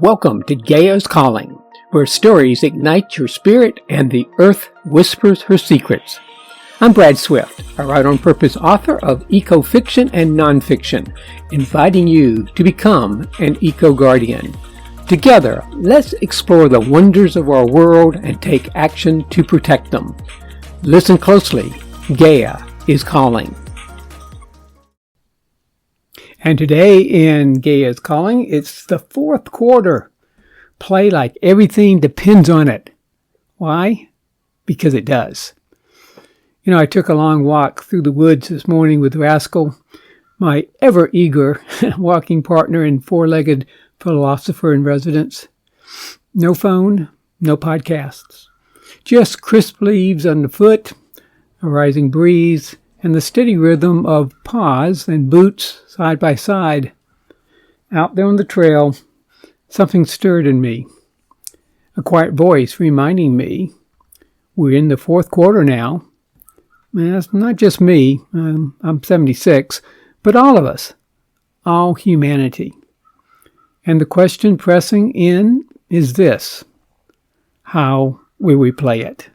Welcome to Gaia's Calling, where stories ignite your spirit and the earth whispers her secrets. I'm Brad Swift, a right-on-purpose author of eco-fiction and nonfiction, inviting you to become an eco-guardian. Together, let's explore the wonders of our world and take action to protect them. Listen closely. Gaia is calling. And today in Gaia's Calling, it's the fourth quarter. Play like everything depends on it. Why? Because it does. You know, I took a long walk through the woods this morning with Rascal, my ever-eager walking partner and four-legged philosopher-in-residence. No phone, no podcasts. Just crisp leaves underfoot, a rising breeze, and the steady rhythm of paws and boots side by side. Out there on the trail, something stirred in me. A quiet voice reminding me, we're in the fourth quarter now. And that's not just me, I'm 76, but all of us, all humanity. And the question pressing in is this: how will we play it?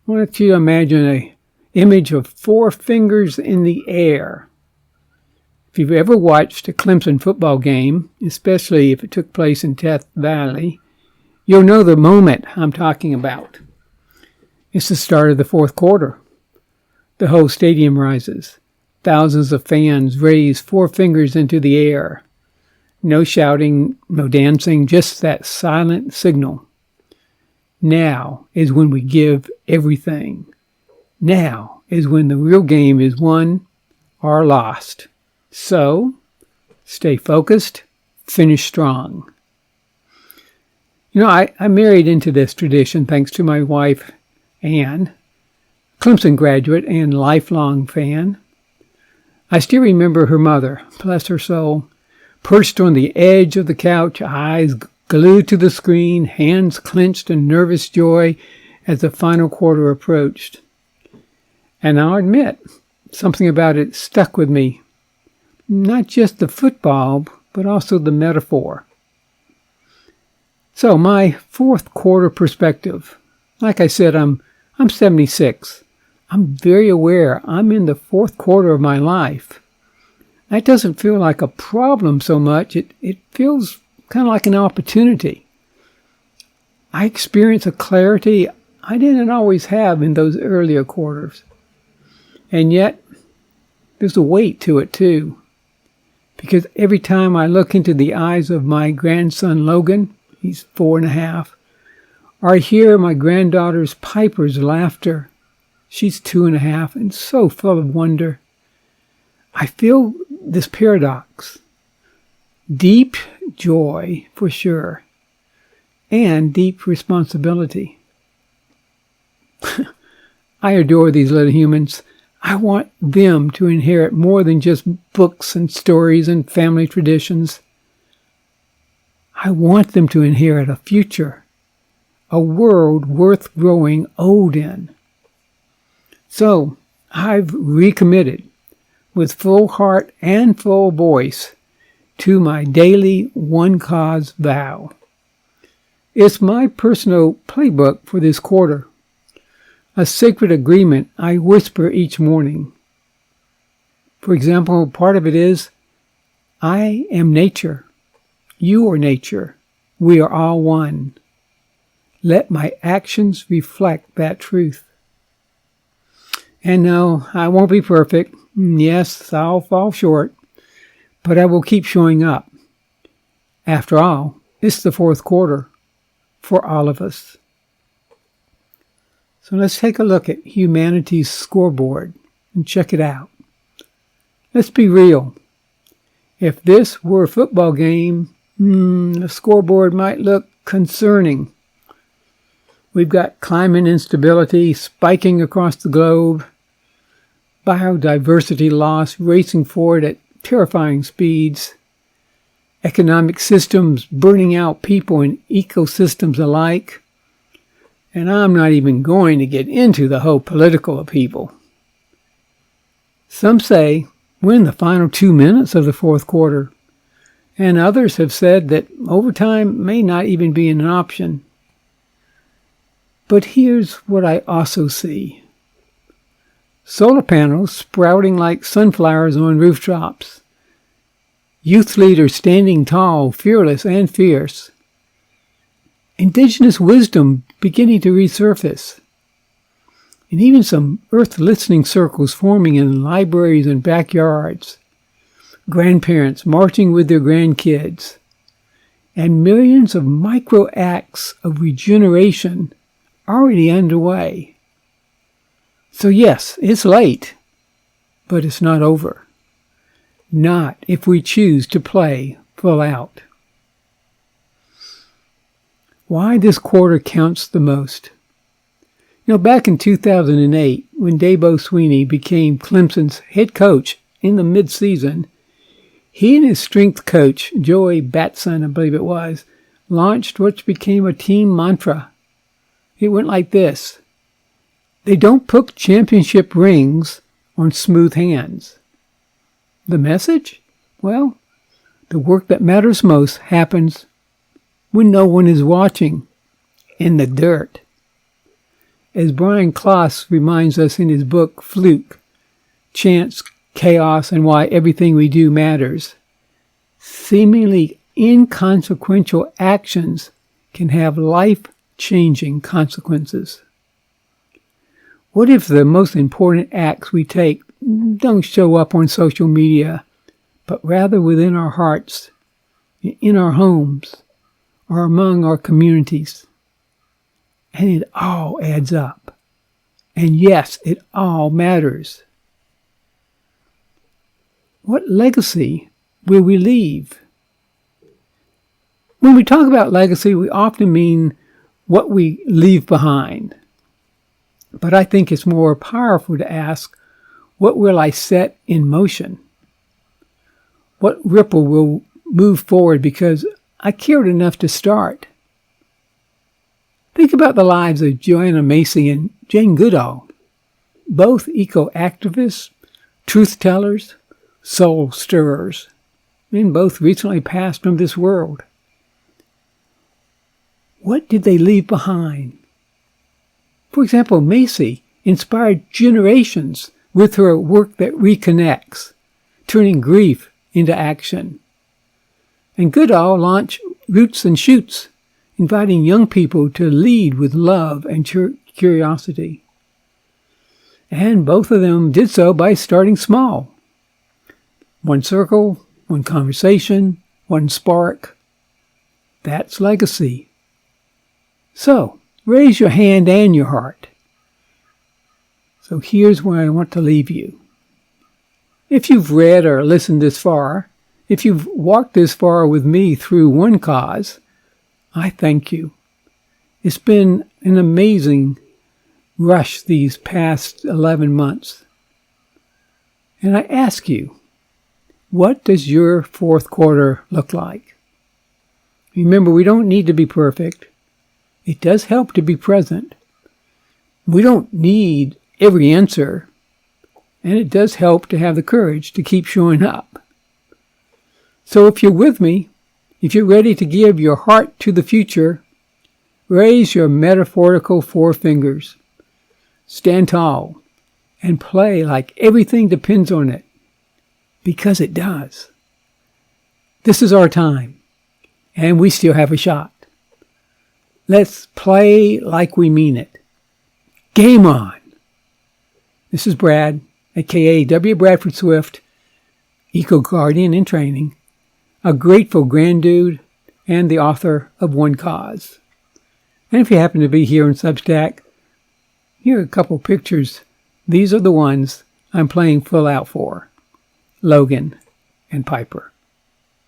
I want you to imagine an image of four fingers in the air. If you've ever watched a Clemson football game, especially if it took place in Death Valley, you'll know the moment I'm talking about. It's the start of the fourth quarter. The whole stadium rises. Thousands of fans raise four fingers into the air. No shouting, no dancing, just that silent signal. Now is when we give everything. Now is when the real game is won or lost. So, stay focused, finish strong. You know, I married into this tradition thanks to my wife, Anne, Clemson graduate and lifelong fan. I still remember her mother, bless her soul, perched on the edge of the couch, eyes glued to the screen, hands clenched in nervous joy as the final quarter approached. And I'll admit, something about it stuck with me. Not just the football, but also the metaphor. So my fourth quarter perspective. Like I said, I'm 76. I'm very aware I'm in the fourth quarter of my life. That doesn't feel like a problem so much. It feels kind of like an opportunity. I experience a clarity I didn't always have in those earlier quarters. And yet, there's a weight to it too. Because every time I look into the eyes of my grandson Logan, he's 4.5, or I hear my granddaughter's Piper's laughter, she's 2.5 and so full of wonder, I feel this paradox. Deep joy, for sure, and deep responsibility. I adore these little humans. I want them to inherit more than just books and stories and family traditions. I want them to inherit a future, a world worth growing old in. So, I've recommitted with full heart and full voice to my daily one cause vow. It's my personal playbook for this quarter. A sacred agreement I whisper each morning. For example, part of it is, I am nature. You are nature. We are all one. Let my actions reflect that truth. And no, I won't be perfect. Yes, I'll fall short. But I will keep showing up. After all, it's the fourth quarter for all of us. So let's take a look at humanity's scoreboard and check it out. Let's be real. If this were a football game, the scoreboard might look concerning. We've got climate instability spiking across the globe, biodiversity loss racing forward at terrifying speeds, economic systems burning out people and ecosystems alike, and I'm not even going to get into the whole political upheaval. Some say we're in the final 2 minutes of the fourth quarter, And others have said that overtime may not even be an option. But here's what I also see. Solar panels sprouting like sunflowers on rooftops. Youth leaders standing tall, fearless and fierce. Indigenous wisdom beginning to resurface. And even some earth-listening circles forming in libraries and backyards. Grandparents marching with their grandkids. And millions of micro acts of regeneration already underway. So yes, it's late, but it's not over. Not if we choose to play full out. Why this quarter counts the most? Back in 2008, when Dabo Swinney became Clemson's head coach in the midseason, he and his strength coach, Joey Batson, I believe it was, launched what became a team mantra. It went like this. They don't put championship rings on smooth hands. The message? Well, the work that matters most happens when no one is watching, in the dirt. As Brian Klaas reminds us in his book, Fluke, Chance, Chaos, and Why Everything We Do Matters, seemingly inconsequential actions can have life-changing consequences. What if the most important acts we take don't show up on social media, but rather within our hearts, in our homes, or among our communities? And it all adds up. And yes, it all matters. What legacy will we leave? When we talk about legacy, we often mean what we leave behind. But I think it's more powerful to ask, what will I set in motion? What ripple will move forward because I cared enough to start? Think about the lives of Joanna Macy and Jane Goodall, both eco-activists, truth-tellers, soul-stirrers, and both recently passed from this world. What did they leave behind? For example, Macy inspired generations with her work that reconnects, turning grief into action. And Goodall launched Roots and Shoots, inviting young people to lead with love and curiosity. And both of them did so by starting small. One circle, one conversation, one spark. That's legacy. So, raise your hand and your heart. So here's where I want to leave you. If you've read or listened this far, if you've walked this far with me through one cause, I thank you. It's been an amazing rush these past 11 months. And I ask you, what does your fourth quarter look like? Remember, we don't need to be perfect. It does help to be present. We don't need every answer, and it does help to have the courage to keep showing up. So if you're with me, if you're ready to give your heart to the future, raise your metaphorical four fingers, stand tall, and play like everything depends on it, because it does. This is our time, and we still have a shot. Let's play like we mean it. Game on! This is Brad, a.k.a. W. Bradford Swift, Eco Guardian in training, a grateful granddude, and the author of One Cause. And if you happen to be here in Substack, here are a couple pictures. These are the ones I'm playing full out for. Logan and Piper.